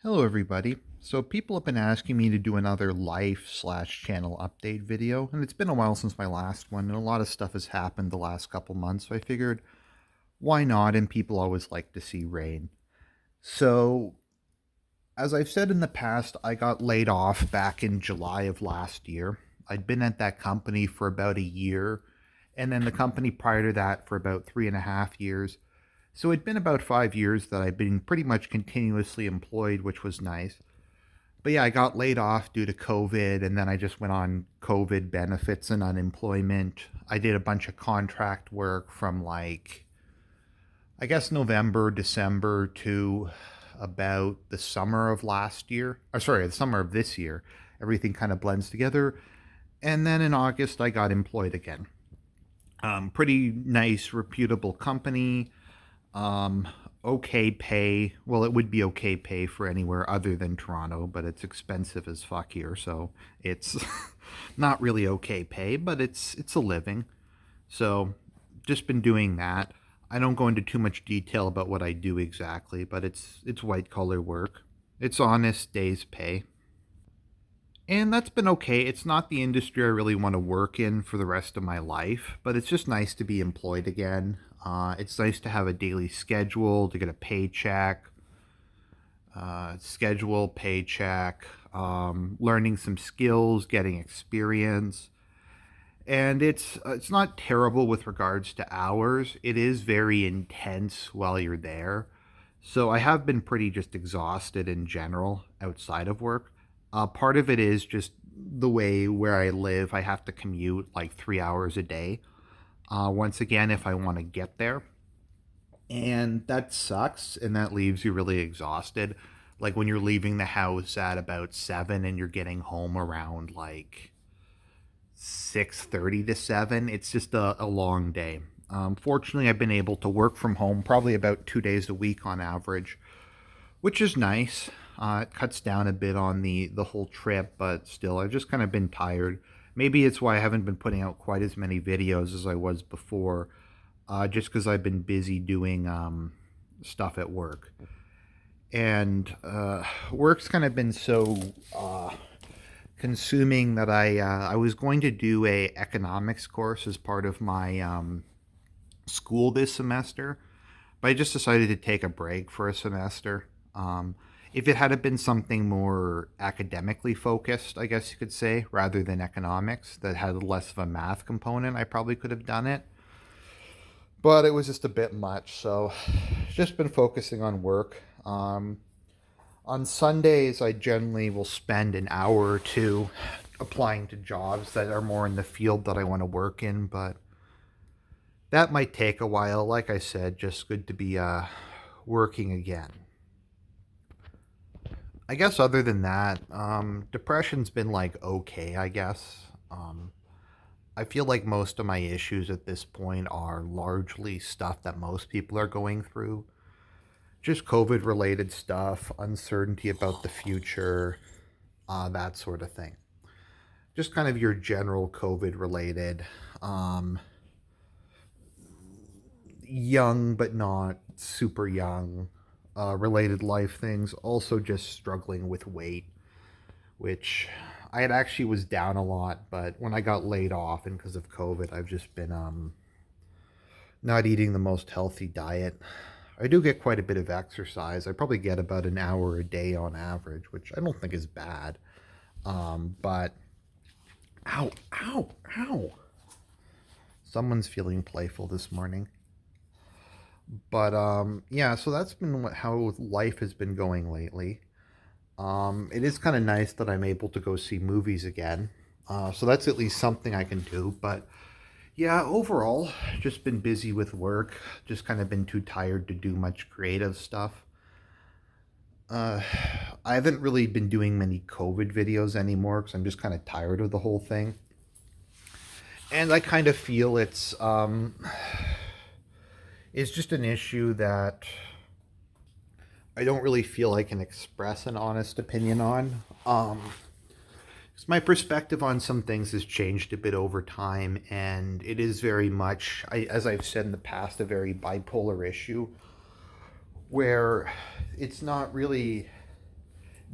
Hello, everybody. So, people have been asking me to do another life/channel update video, and it's been a while since my last one, and a lot of stuff has happened the last couple months. So, I figured, why not? And people always like to see Raine. So, as I've said in the past, I got laid off back in July of last year. I'd been at that company for about a year, and then the company prior to that for about 3.5 years. So, it'd been about 5 years that I'd been pretty much continuously employed, which was nice. But yeah, I got laid off due to COVID, and then I just went on COVID benefits and unemployment. I did a bunch of contract work from I guess November, December to about the summer of last year. Or sorry, the summer of this year. Everything kind of blends together. And then in August, I got employed again. Pretty nice, reputable company. Um, okay pay. Well, it would be okay pay for anywhere other than Toronto, but it's expensive as fuck here, so it's not really okay pay, but it's a living. So, just been doing that. I don't go into too much detail about what I do exactly, but it's white collar work. It's honest days pay. And that's been okay. It's not the industry I really want to work in for the rest of my life, but it's just nice to be employed again. It's nice to have a daily schedule, to get a paycheck, schedule, paycheck, learning some skills, getting experience. And it's not terrible with regards to hours. It is very intense while you're there. So I have been pretty just exhausted in general outside of work. Part of it is just the way where I live. I have to commute like 3 hours a day. Once again, if I want to get there. And that sucks, and that leaves you really exhausted. Like when you're leaving the house at about 7 and you're getting home around like 6:30 to 7, it's just a long day. Fortunately, I've been able to work from home probably about 2 days a week on average, which is nice. It cuts down a bit on the whole trip, but still, I've just kind of been tired. Maybe it's why I haven't been putting out quite as many videos as I was before, just because I've been busy doing stuff at work. And work's kind of been so consuming that I was going to do a economics course as part of my school this semester, but I just decided to take a break for a semester. If it had been something more academically focused, I guess you could say, rather than economics, that had less of a math component, I probably could have done it. But it was just a bit much, so just been focusing on work. On Sundays, I generally will spend an hour or two applying to jobs that are more in the field that I want to work in, but that might take a while. Like I said, just good to be working again. I guess other than that, depression's been like okay, I guess. I feel like most of my issues at this point are largely stuff that most people are going through. Just COVID related stuff, uncertainty about the future, that sort of thing. Just kind of your general COVID related, um, young but not super young related life things. Also, just struggling with weight, which I had actually was down a lot, but when I got laid off and because of COVID, I've just been not eating the most healthy diet. I do get quite a bit of exercise. I probably get about an hour a day on average, which I don't think is bad. But ow, ow, ow. Someone's feeling playful this morning. But yeah, so that's been how life has been going lately. It is kind of nice that I'm able to go see movies again. So that's at least something I can do. But yeah, overall, just been busy with work. Just kind of been too tired to do much creative stuff. Uh, I haven't really been doing many COVID videos anymore because I'm just kind of tired of the whole thing. And I kind of feel it's just an issue that I don't really feel I can express an honest opinion on. 'Cause my perspective on some things has changed a bit over time, and it is very much, as I've said in the past, a very bipolar issue where it's not really.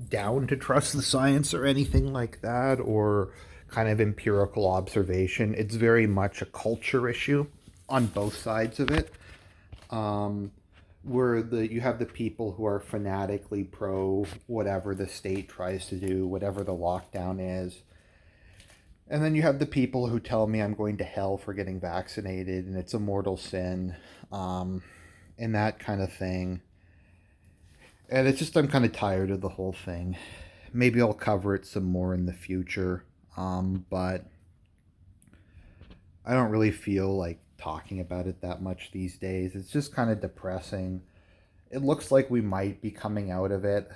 down to trust the science or anything like that, or kind of empirical observation. It's very much a culture issue on both sides of it. Um, where you have the people who are fanatically pro whatever the state tries to do, whatever the lockdown is. And then you have the people who tell me I'm going to hell for getting vaccinated and it's a mortal sin, um, and that kind of thing. And it's just, I'm kind of tired of the whole thing. Maybe I'll cover it some more in the future, but I don't really feel like talking about it that much these days. It's just kind of depressing. It looks like we might be coming out of it.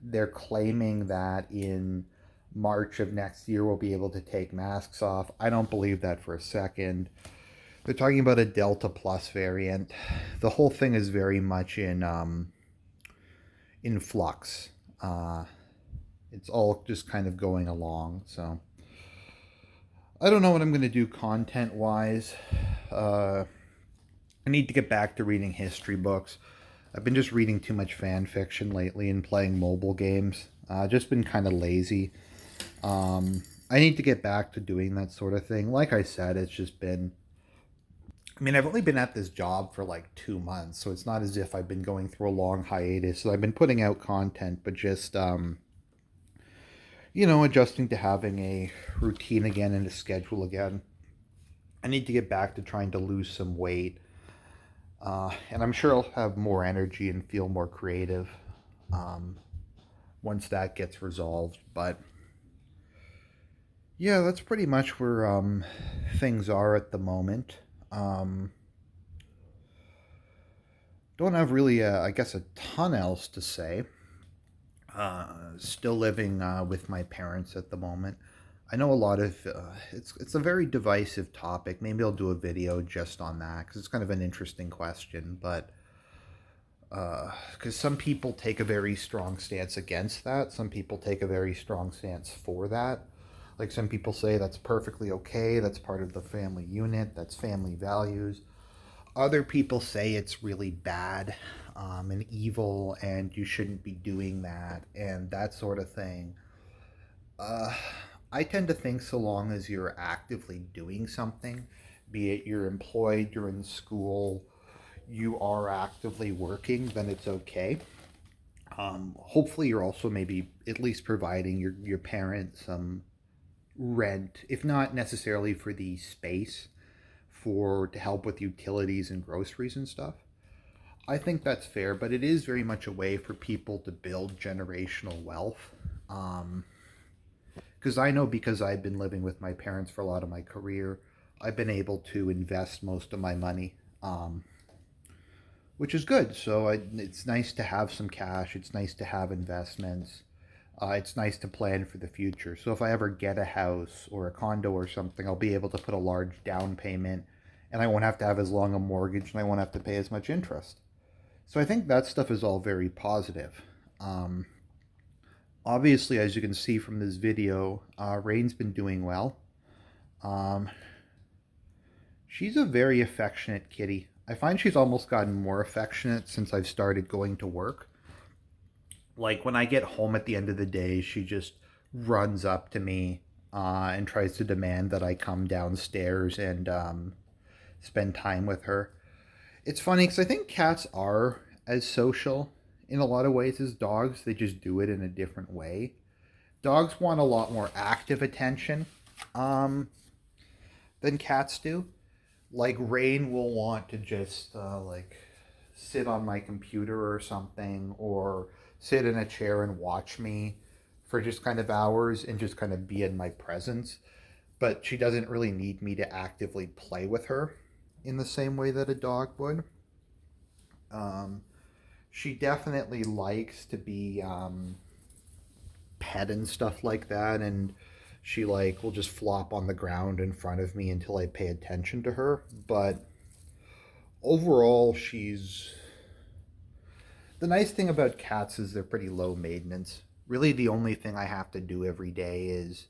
They're claiming that in March of next year we'll be able to take masks off. I don't believe that for a second. They're talking about a Delta Plus variant. The whole thing is very much in flux. Uh, it's all just kind of going along. So I don't know what I'm going to do content wise. Uh, I need to get back to reading history books. I've been just reading too much fan fiction lately and playing mobile games. Just been kind of lazy. I need to get back to doing that sort of thing. Like I said, it's just been. I mean, I've only been at this job for like 2 months, so it's not as if I've been going through a long hiatus. So I've been putting out content, but just, adjusting to having a routine again and a schedule again. I need to get back to trying to lose some weight. And I'm sure I'll have more energy and feel more creative um, once that gets resolved. But yeah, that's pretty much where things are at the moment. Um, don't have really, I guess, a ton else to say. Still living with my parents at the moment. I know a lot of it's a very divisive topic. Maybe I'll do a video just on that because it's kind of an interesting question. But because some people take a very strong stance against that, some people take a very strong stance for that. Like some people say that's perfectly okay. That's part of the family unit. That's family values. Other people say it's really bad and evil, and you shouldn't be doing that, and that sort of thing. Uh, I tend to think so long as you're actively doing something, be it you're employed, you're in school, you are actively working, then it's okay. Hopefully, you're also maybe at least providing your parents some rent, if not necessarily for the space, for to help with utilities and groceries and stuff. I think that's fair, but it is very much a way for people to build generational wealth. Um, because I know because I've been living with my parents for a lot of my career, I've been able to invest most of my money, which is good. So it's nice to have some cash. It's nice to have investments. It's nice to plan for the future. So if I ever get a house or a condo or something, I'll be able to put a large down payment, and I won't have to have as long a mortgage, and I won't have to pay as much interest. So I think that stuff is all very positive. Um, Obviously, as you can see from this video, Raine's been doing well. Um, she's a very affectionate kitty. I find she's almost gotten more affectionate since I've started going to work. Like when I get home at the end of the day, she just runs up to me and tries to demand that I come downstairs and spend time with her. It's funny because I think cats are as social in a lot of ways as dogs. They just do it in a different way. Dogs want a lot more active attention um, than cats do. Like Rain will want to just like sit on my computer or something, or sit in a chair and watch me for just kind of hours and just kind of be in my presence. But she doesn't really need me to actively play with her in the same way that a dog would. Um, she definitely likes to be pet and stuff like that, and she like will just flop on the ground in front of me until I pay attention to her. But overall, she's the nice thing about cats is they're pretty low maintenance. Really, the only thing I have to do every day is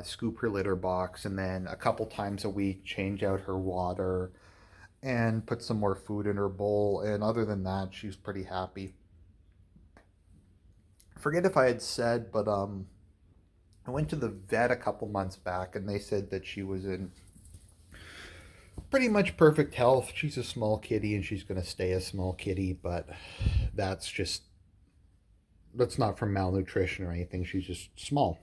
scoop her litter box, and then a couple times a week change out her water and put some more food in her bowl. And other than that, she's pretty happy. forget if I had said, but I went to the vet a couple months back, and they said that she was in pretty much perfect health. She's a small kitty, and she's going to stay a small kitty, but that's just that's not from malnutrition or anything. She's just small,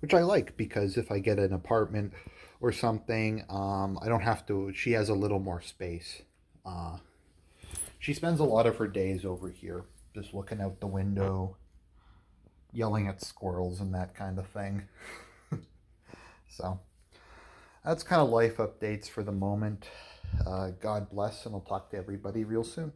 which I like because if I get an apartment or something, I don't have to. She has a little more space. Uh, she spends a lot of her days over here, just looking out the window, yelling at squirrels and that kind of thing. So that's kind of life updates for the moment. God bless, and I'll talk to everybody real soon.